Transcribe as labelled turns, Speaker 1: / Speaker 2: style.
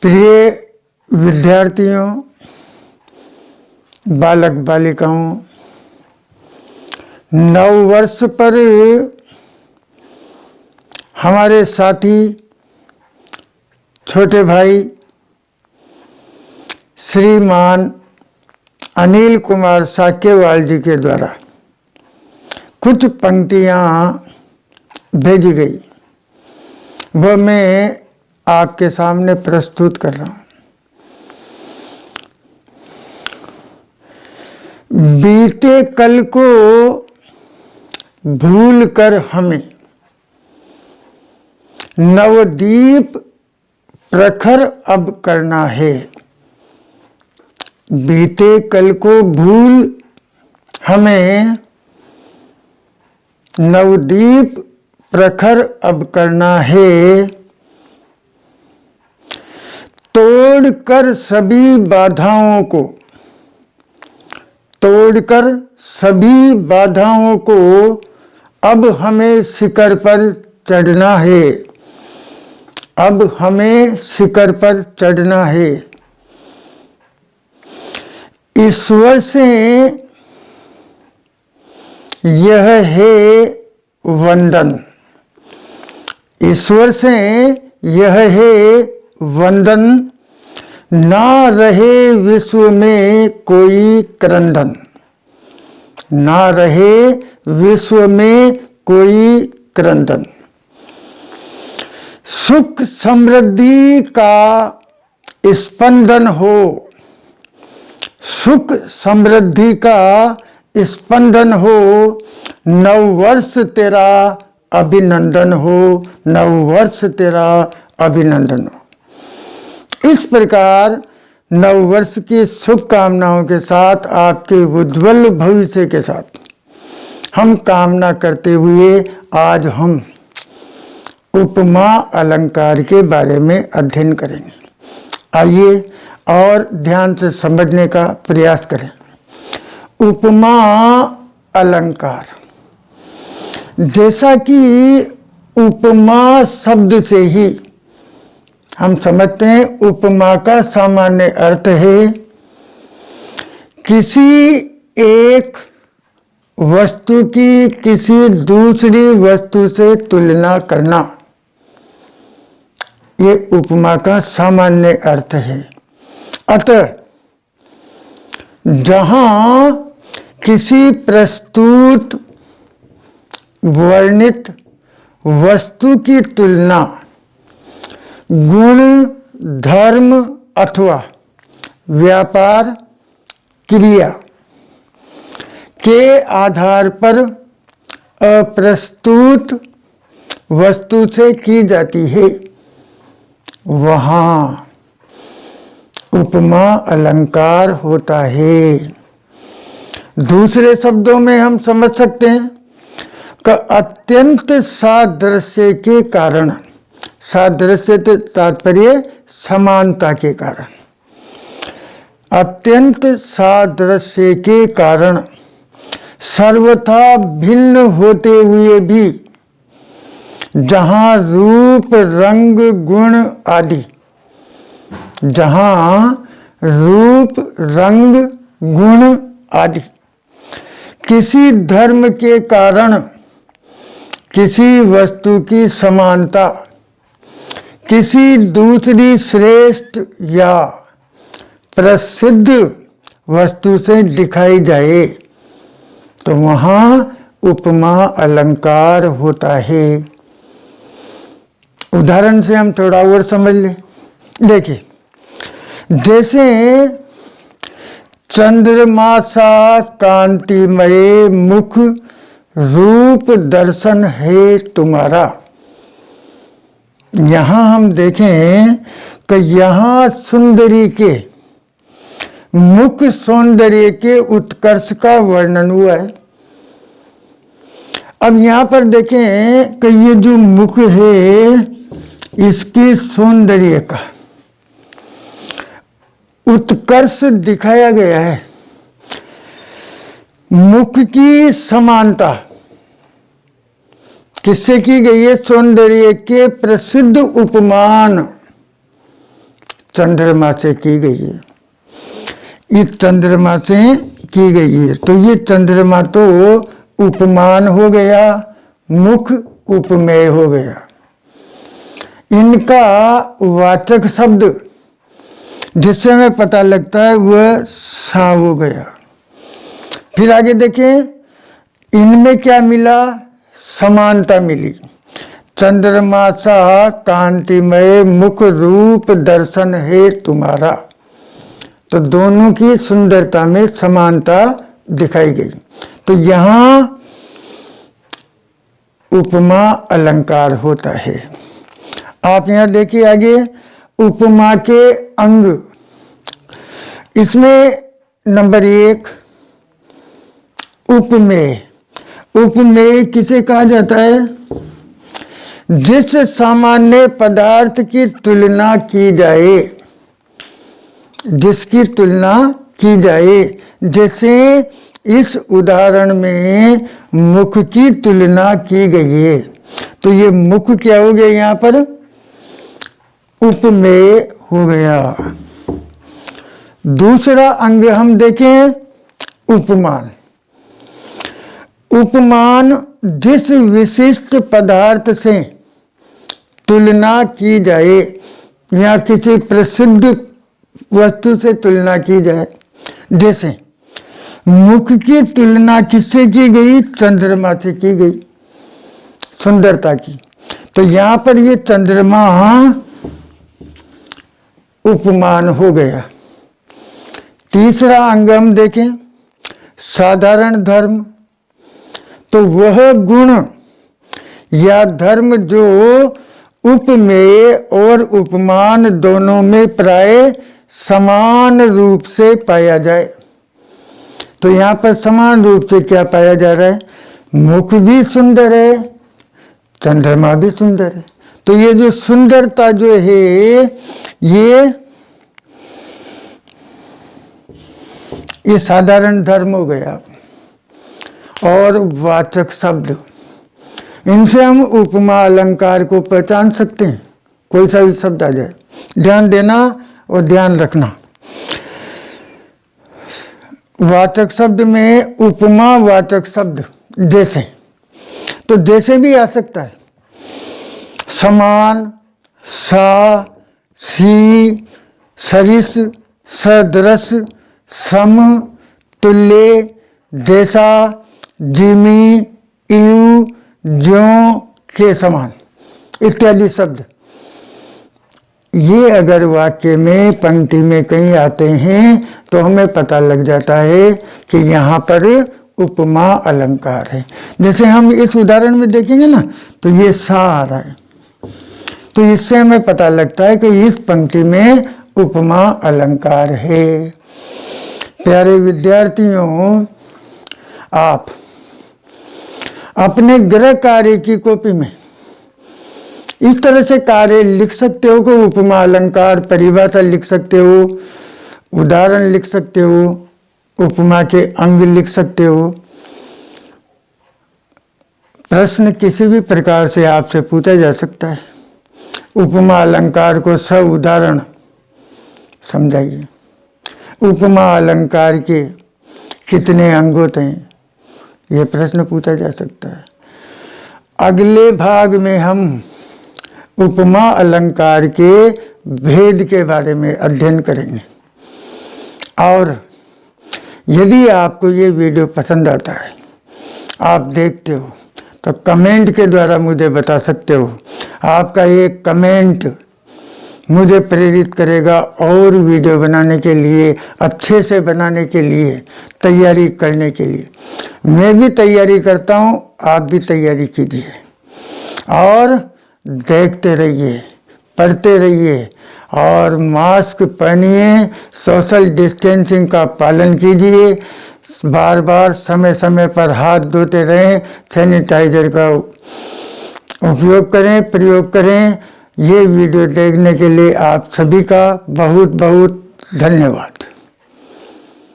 Speaker 1: प्रिय विद्यार्थियों, बालक बालिकाओं, नव वर्ष पर हमारे साथी छोटे भाई श्रीमान अनिल कुमार साक्यवाल जी के द्वारा कुछ पंक्तियाँ भेजी गई, वह मैं आपके सामने प्रस्तुत कर रहा हूँ। बीते कल को भूल कर हमें नवदीप प्रखर अब करना है। बीते कल को भूल हमें नवदीप प्रखर अब करना है। तोड़कर सभी बाधाओं को, तोड़कर सभी बाधाओं को अब हमें शिखर पर चढ़ना है। अब हमें शिखर पर चढ़ना है। ईश्वर से यह है वंदन, ईश्वर से यह है वंदन, ना रहे विश्व में कोई क्रंदन, ना रहे विश्व में कोई क्रंदन। सुख समृद्धि का स्पंदन हो, सुख समृद्धि का स्पंदन हो, नववर्ष तेरा अभिनंदन हो, नववर्ष तेरा अभिनंदन हो। इस प्रकार नववर्ष की शुभकामनाओं के साथ, आपके उज्ज्वल भविष्य के साथ हम कामना करते हुए आज हम उपमा अलंकार के बारे में अध्ययन करेंगे। आइए और ध्यान से समझने का प्रयास करें। उपमा अलंकार, जैसा कि उपमा शब्द से ही हम समझते हैं, उपमा का सामान्य अर्थ है किसी एक वस्तु की किसी दूसरी वस्तु से तुलना करना। ये उपमा का सामान्य अर्थ है। अतः जहां किसी प्रस्तुत वर्णित वस्तु की तुलना गुण, धर्म अथवा व्यापार क्रिया के आधार पर अप्रस्तुत वस्तु से की जाती है, वहाँ उपमा अलंकार होता है। दूसरे शब्दों में हम समझ सकते हैं कि अत्यंत सादृश्य के कारण, सादृश्य से तात्पर्य समानता के कारण, अत्यंत सादृश्य के कारण सर्वथा भिन्न होते हुए भी जहाँ रूप, रंग, गुण आदि, जहाँ रूप, रंग, गुण आदि किसी धर्म के कारण किसी वस्तु की समानता किसी दूसरी श्रेष्ठ या प्रसिद्ध वस्तु से दिखाई जाए तो वहाँ उपमा अलंकार होता है। उदाहरण से हम थोड़ा और समझ लें। देखिए, जैसे चंद्रमा सा कांतिमय मुख रूप दर्शन है तुम्हारा। यहाँ हम देखें कि यहाँ सुंदरी के मुख सौंदर्य के उत्कर्ष का वर्णन हुआ है। अब यहाँ पर देखें कि ये जो मुख है इसके सौंदर्य का उत्कर्ष दिखाया गया है। मुख की समानता किससे की गई है? सौंदर्य के प्रसिद्ध उपमान चंद्रमा से की गई है, इस चंद्रमा से की गई है। तो ये चंद्रमा तो उपमान हो गया, मुख उपमेय हो गया। इनका वाचक शब्द जिससे हमें पता लगता है वह सा हो गया। फिर आगे देखें, इनमें क्या मिला? समानता मिली। चंद्रमा सा कांतिमय मुख रूप दर्शन है तुम्हारा। तो दोनों की सुंदरता में समानता दिखाई गई। तो यहां उपमा अलंकार होता है। आप यहां देखिए आगे, उपमा के अंग। इसमें नंबर 1 उपमेय। उपमेय किसे कहा जाता है? जिस सामान्य पदार्थ की तुलना की जाए, जिसकी तुलना की जाए। जैसे इस उदाहरण में मुख की तुलना की गई है, तो ये मुख क्या हो गया? यहां पर उपमेय हो गया। दूसरा अंग हम देखें, उपमान। उपमान जिस विशिष्ट पदार्थ से तुलना की जाए या किसी प्रसिद्ध वस्तु से तुलना की जाए। जैसे मुख की तुलना किससे की गई? चंद्रमा से की गई, सुंदरता की। तो यहां पर ये चंद्रमा उपमान हो गया। तीसरा अंग हम देखें, साधारण धर्म। तो वह गुण या धर्म जो उपमेय और उपमान दोनों में प्राय समान रूप से पाया जाए। तो यहां पर समान रूप से क्या पाया जा रहा है? मुख भी सुंदर है, चंद्रमा भी सुंदर है। तो ये जो सुंदरता जो है ये साधारण धर्म हो गया। और वाचक शब्द, इनसे हम उपमा अलंकार को पहचान सकते हैं। कोई सा भी शब्द आ जाए, ध्यान देना और ध्यान रखना। वाचक शब्द में उपमा वाचक शब्द जैसे, तो जैसे भी आ सकता है। समान, सा, सी, सरिस, सदृश, सम, तुल्य, जैसा, जिमी, इव, ज्यों, के समान इत्यादि शब्द। ये अगर वाक्य में पंक्ति में कहीं आते हैं तो हमें पता लग जाता है कि यहाँ पर उपमा अलंकार है। जैसे हम इस उदाहरण में देखेंगे ना, तो ये सा आ रहा है, तो इससे हमें पता लगता है कि इस पंक्ति में उपमा अलंकार है। प्यारे विद्यार्थियों, आप अपने गृह कार्य की कॉपी में इस तरह से कार्य लिख सकते हो कि उपमा अलंकार परिभाषा लिख सकते हो, उदाहरण लिख सकते हो, उपमा के अंग लिख सकते हो। प्रश्न किसी भी प्रकार से आपसे पूछा जा सकता है। उपमा अलंकार को सब उदाहरण समझाइए। उपमा अलंकार के कितने अंग होते हैं, ये प्रश्न पूछा जा सकता है। अगले भाग में हम उपमा अलंकार के भेद के बारे में अध्ययन करेंगे। और यदि आपको ये वीडियो पसंद आता है, आप देखते हो, तो कमेंट के द्वारा मुझे बता सकते हो। आपका एक कमेंट मुझे प्रेरित करेगा और वीडियो बनाने के लिए, अच्छे से बनाने के लिए, तैयारी करने के लिए। मैं भी तैयारी करता हूँ, आप भी तैयारी कीजिए और देखते रहिए, पढ़ते रहिए और मास्क पहनिए, सोशल डिस्टेंसिंग का पालन कीजिए, बार बार समय समय पर हाथ धोते रहें, सैनिटाइजर का उपयोग करें, प्रयोग करें। ये वीडियो देखने के लिए आप सभी का बहुत बहुत धन्यवाद।